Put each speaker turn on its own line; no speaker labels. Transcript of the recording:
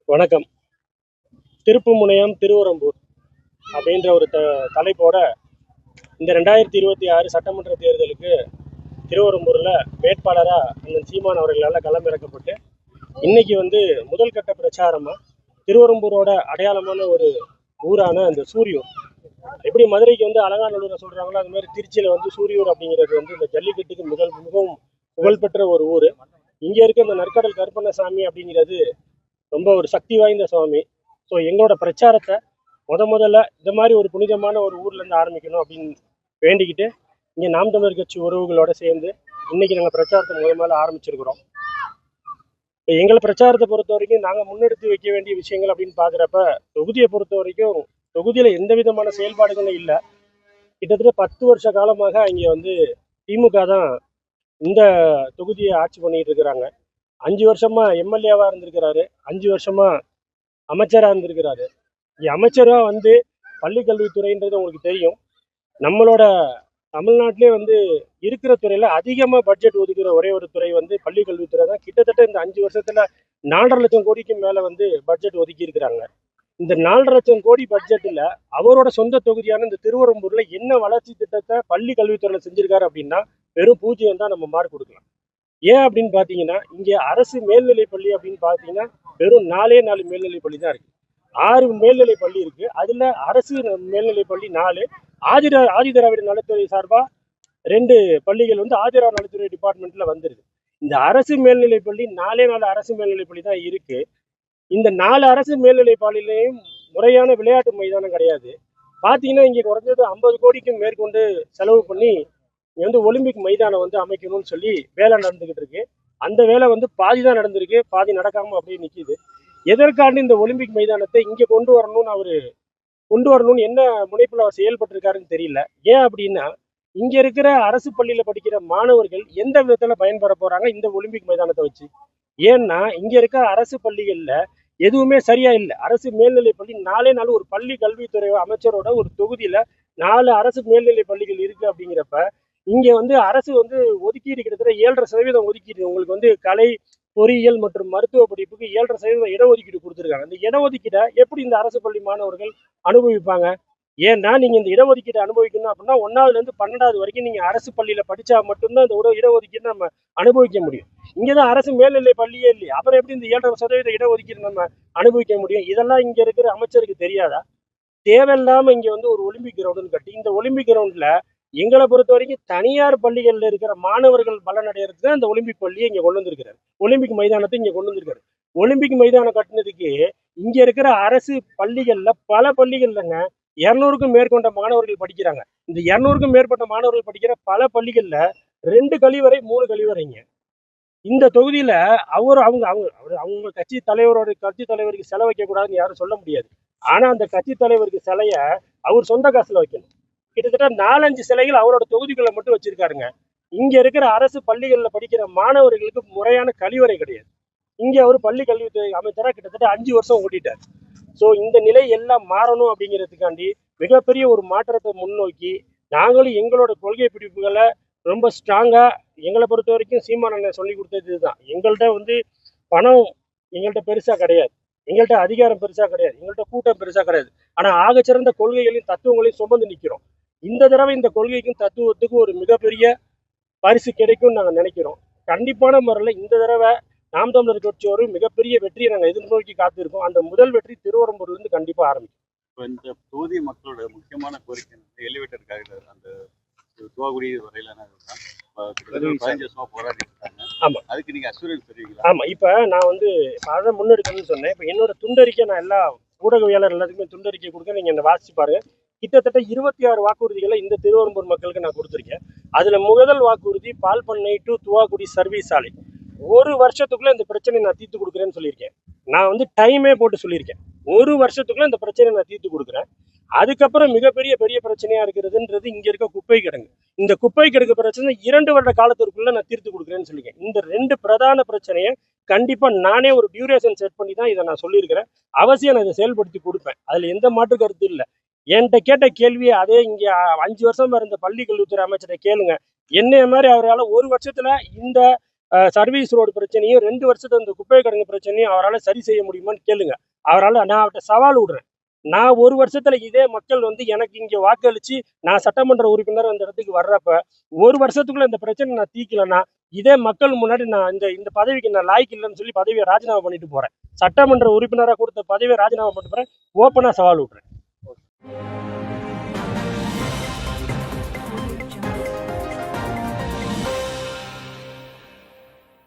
வணக்கம். திருப்புமுனையம் திருவரம்பூர் அப்படின்ற ஒரு தலைப்போட இந்த 2026 சட்டமன்ற தேர்தலுக்கு திருவரம்பூரில் வேட்பாளராக அண்ணன் சீமான் அவர்களால் களமிறக்கப்பட்டு இன்னைக்கு முதல் கட்ட பிரச்சாரமாக திருவரம்பூரோட அடையாளமான ஒரு ஊரான அந்த சூரியூர், எப்படி மதுரைக்கு அலங்காநல்லூரை சொல்கிறாங்களோ அது மாதிரி திருச்சியில் சூரியூர் அப்படிங்கிறது இந்த ஜல்லிக்கட்டுக்கு மிகவும் புகழ்பெற்ற ஒரு ஊர். இங்கே இருக்க இந்த நற்கடல் கருப்பண்ணசாமி அப்படிங்கிறது ரொம்ப ஒரு சக்தி வாய்ந்த சுவாமி. ஸோ எங்களோட பிரச்சாரத்தை முதல்ல இந்த மாதிரி ஒரு புனிதமான ஒரு ஊர்லேருந்து ஆரம்பிக்கணும் அப்படின்னு வேண்டிக்கிட்டு இங்கே நாம் தமிழர் கட்சி உறவுகளோட சேர்ந்து இன்னைக்கு நாங்கள் பிரச்சாரத்தை முதல்ல ஆரம்பிச்சிருக்கிறோம். எங்களை பிரச்சாரத்தை பொறுத்த வரைக்கும் நாங்கள் முன்னெடுத்து வைக்க வேண்டிய விஷயங்கள் அப்படின்னு பார்க்குறப்ப தொகுதியை பொறுத்த வரைக்கும் தொகுதியில் எந்த விதமான செயல்பாடுகளும் இல்லை. கிட்டத்தட்ட 10 வருஷ காலமாக இங்கே திமுக தான் இந்த தொகுதியை ஆட்சி பண்ணிட்டு இருக்கிறாங்க. 5 வருஷமா எம்எல்ஏவா இருந்திருக்கிறாரு, 5 வருஷமா அமைச்சராக இருந்திருக்கிறாரு. இங்கே அமைச்சராக பள்ளிக்கல்வித்துறைன்றது உங்களுக்கு தெரியும். நம்மளோட தமிழ்நாட்டிலே இருக்கிற துறையில அதிகமாக பட்ஜெட் ஒதுக்குற ஒரே ஒரு துறை பள்ளிக்கல்வித்துறை தான். கிட்டத்தட்ட இந்த 5 வருஷத்துல 4.5 லட்சம் கோடிக்கு மேல பட்ஜெட் ஒதுக்கி இருக்கிறாங்க. இந்த 4.5 லட்சம் கோடி பட்ஜெட்ல அவரோட சொந்த தொகுதியான இந்த திருவரம்பூர்ல என்ன வளர்ச்சி திட்டத்தை பள்ளி கல்வித்துறையில செஞ்சிருக்காரு அப்படின்னா வெறும் 0 தான் நம்ம மார்க் கொடுக்கலாம். ஏன் அப்படின்னு பார்த்தீங்கன்னா இங்கே அரசு மேல்நிலை பள்ளி அப்படின்னு பார்த்தீங்கன்னா வெறும் 4 மேல்நிலை பள்ளி தான் இருக்கு. 6 மேல்நிலை பள்ளி இருக்கு. அதுல அரசு மேல்நிலை பள்ளி 4, ஆதிதிராவிட நலத்துறை சார்பா 2 பள்ளிகள் ஆதிதிராவிட நலத்துறை டிபார்ட்மெண்ட்ல வந்துருது. இந்த அரசு மேல்நிலை பள்ளி 4 அரசு மேல்நிலை பள்ளி தான் இருக்கு. இந்த 4 அரசு மேல்நிலை பள்ளியிலையும் முறையான விளையாட்டு மைதானம் கிடையாது. பார்த்தீங்கன்னா இங்கே குறைஞ்சது 50 கோடிக்கும் மேற்கொண்டு செலவு பண்ணி இங்கே ஒலிம்பிக் மைதானம் அமைக்கணும்னு சொல்லி வேலை நடந்துகிட்டு இருக்கு. அந்த வேலை பாதி தான் நடந்திருக்கு, பாதி நடக்காம அப்படியே நிற்கிது. எதற்காண்டு இந்த ஒலிம்பிக் மைதானத்தை இங்கே கொண்டு வரணும்னு என்ன முனைப்புல அவர் செயல்பட்டிருக்காருன்னு தெரியல. ஏன் அப்படின்னா இங்க இருக்கிற அரசு பள்ளியில படிக்கிற மாணவர்கள் எந்த விதத்துல பயன்பெற போறாங்க இந்த ஒலிம்பிக் மைதானத்தை வச்சு? ஏன்னா இங்க இருக்கிற அரசு பள்ளிகள்ல எதுவுமே சரியா இல்லை. அரசு மேல்நிலை பள்ளி 4 ஒரு பள்ளி கல்வித்துறை அமைச்சரோட ஒரு தொகுதியில 4 அரசு மேல்நிலை பள்ளிகள் இருக்கு. அப்படிங்கிறப்ப இங்க அரசு ஒதுக்கீடு கிட்டத்தட்ட 7.5% ஒதுக்கீடு உங்களுக்கு கலை, பொறியியல் மற்றும் மருத்துவ படிப்புக்கு 7.5% இடஒதுக்கீடு கொடுத்துருக்காங்க. இந்த இடஒதுக்கீடை எப்படி இந்த அரசு பள்ளி மாணவர்கள் அனுபவிப்பாங்க? ஏன்னா நீங்க இந்த இடஒதுக்கீடு அனுபவிக்கணும் அப்படின்னா 1ஆவதுல இருந்து 12வது வரைக்கும் நீங்க அரசு பள்ளியில படிச்சா மட்டும்தான் இந்த இடஒதுக்கீடு நம்ம அனுபவிக்க முடியும். இங்கதான் அரசு மேல்நிலை பள்ளியே இல்லையா, அப்புறம் எப்படி இந்த 7.5% இடஒதுக்கீடு நம்ம அனுபவிக்க முடியும்? இதெல்லாம் இங்க இருக்கிற அமைச்சருக்கு தெரியாதா? தேவையில்லாம இங்க ஒரு ஒலிம்பிக் கிரவுண்டுன்னு கட்டி இந்த ஒலிம்பிக் கிரவுண்ட்ல எங்களை பொறுத்த வரைக்கும் தனியார் பள்ளிகள்ல இருக்கிற மாணவர்கள் பலனடைகிறதுக்கு தான் இந்த ஒலிம்பிக் பள்ளியை இங்க கொண்டு வந்திருக்கிறாரு. ஒலிம்பிக் மைதானத்தை இங்க கொண்டு வந்திருக்காரு. ஒலிம்பிக் மைதானம் கட்டினதுக்கு இங்க இருக்கிற அரசு பள்ளிகள்ல பல பள்ளிகள்லங்க 200க்கும் மேற்பட்ட மாணவர்கள் படிக்கிறாங்க. இந்த 200க்கும் மேற்பட்ட மாணவர்கள் படிக்கிற பல பள்ளிகள்ல 2 கழிவறை 3 கழிவறைங்க. இந்த தொகுதியில அவங்க கட்சி தலைவருக்கு செலவு வைக்க கூடாதுன்னு யாரும் சொல்ல முடியாது. ஆனா அந்த கட்சி தலைவருக்கு சிலைய அவர் சொந்த காசுல வைக்கணும். கிட்டத்தட்ட 4-5 சிலைகள் அவரோட தொகுதிக்குள்ள மட்டும் வச்சிருக்காருங்க. இங்க இருக்கிற அரசு பள்ளிகள்ல படிக்கிற மாணவர்களுக்கு முறையான கழிவறை கிடையாது. இங்க அவர் பள்ளி கல்வித்துறை அமைச்சரா கிட்டத்தட்ட 5 வருஷம் ஓட்டிட்டார். ஸோ இந்த நிலை எல்லாம் மாறணும் அப்படிங்கிறதுக்காண்டி மிகப்பெரிய ஒரு மாற்றத்தை முன்னோக்கி நாங்களும் எங்களோட கொள்கை பிடிப்புகளை ரொம்ப ஸ்ட்ராங்கா, எங்களை பொறுத்த வரைக்கும் சீமான் அண்ணன் சொல்லி கொடுத்தது இதுதான். எங்கள்கிட்ட பணம் எங்கள்கிட்ட பெருசா கிடையாது, எங்கள்கிட்ட அதிகாரம் பெருசா கிடையாது, எங்கள்கிட்ட கூட்டம் பெருசா கிடையாது. ஆனா ஆகச்சிறந்த கொள்கைகளையும் தத்துவங்களையும் சுமந்து நிற்கிறோம். இந்த தடவை இந்த கொள்கைக்கும் தத்துவத்துக்கும் ஒரு மிகப்பெரிய பரிசு கிடைக்கும்னு நாங்கள் நினைக்கிறோம். கண்டிப்பான முறையில் இந்த தடவை நாம் தமிழர் கட்சி ஒரு மிகப்பெரிய வெற்றியை நாங்கள் எதிர்நோக்கி காத்திருக்கோம். அந்த முதல் வெற்றி திருவரம்பூர்ல இருந்து கண்டிப்பா ஆரம்பிக்கும்.
இந்த தொகுதி மக்களோட முக்கியமான கோரிக்கை எலிவேட்டருக்காக அந்த துவாகுடி வரையிலான போராடி இருக்காங்க. ஆமா, அதுக்கு நீங்க அசூரன்ஸ் தெரிவிக்கலாம்.
ஆமா, இப்ப நான் அதை முன்னெடுக்கணும்னு சொன்னேன். இப்ப என்னோட துண்டறிக்கை நான் எல்லா ஊடகவியலாளர் எல்லாத்துக்குமே துண்டறிக்கை கொடுக்க நீங்க வாசிச்சு பாருங்க. கிட்டத்தட்ட 26 வாக்குறுதிகளை இந்த திருவரம்பூர் மக்களுக்கு நான் கொடுத்துருக்கேன். அதுல முதல் வாக்குறுதி பால் பண்ணை டு துவாகுடி சர்வீஸ் சாலை. 1 வருஷத்துக்குள்ள இந்த பிரச்சனையை நான் தீர்த்து கொடுக்குறேன்னு சொல்லியிருக்கேன். நான் டைமே போட்டு சொல்லியிருக்கேன். 1 வருஷத்துக்குள்ள இந்த பிரச்சனையை நான் தீர்த்து கொடுக்குறேன். அதுக்கப்புறம் பெரிய பிரச்சனையா இருக்கிறதுன்றது இங்க இருக்க குப்பை கிடங்கு. இந்த குப்பை கிடங்கு பிரச்சனை 2 வருட காலத்திற்குள்ள நான் தீர்த்து கொடுக்குறேன்னு சொல்லியிருக்கேன். இந்த 2 பிரதான பிரச்சனையை கண்டிப்பா நானே ஒரு டியூரேஷன் செட் பண்ணி தான் இதை நான் சொல்லியிருக்கிறேன். அவசியம் நான் இதை செயல்படுத்தி கொடுப்பேன். அதுல எந்த மாற்று கருத்து இல்லை. என்கிட்ட கேட்ட கேள்வியை அதே இங்க 5 வருஷமா இருந்த பள்ளி கல்வித்துறை அமைச்சரை கேளுங்க. என்னைய மாதிரி அவரால் 1 வருஷத்துல இந்த சர்வீஸ் ரோடு பிரச்சனையும் 2 வருஷத்து அந்த குப்பை கிடங்கு பிரச்சனையும் அவரால் சரி செய்ய முடியுமான்னு கேளுங்க. அவரால் நான் அவர்கிட்ட சவால் விடுறேன். நான் 1 வருஷத்துல இதே மக்கள் வந்து எனக்கு இங்க வாக்களிச்சு நான் சட்டமன்ற உறுப்பினர் அந்த இடத்துக்கு வர்றப்ப 1 வருஷத்துக்குள்ள இந்த பிரச்சனை நான் தீர்க்கலன்னா இதே மக்கள் முன்னாடி நான் இந்த பதவிக்கு நான் லாய்க்கு இல்லைன்னு சொல்லி பதவியை ராஜினாமா பண்ணிட்டு போறேன். சட்டமன்ற உறுப்பினராக கொடுத்த பதவியை ராஜினாமா பண்ணிட்டு போறேன். ஓப்பனா சவால் விடுறேன்.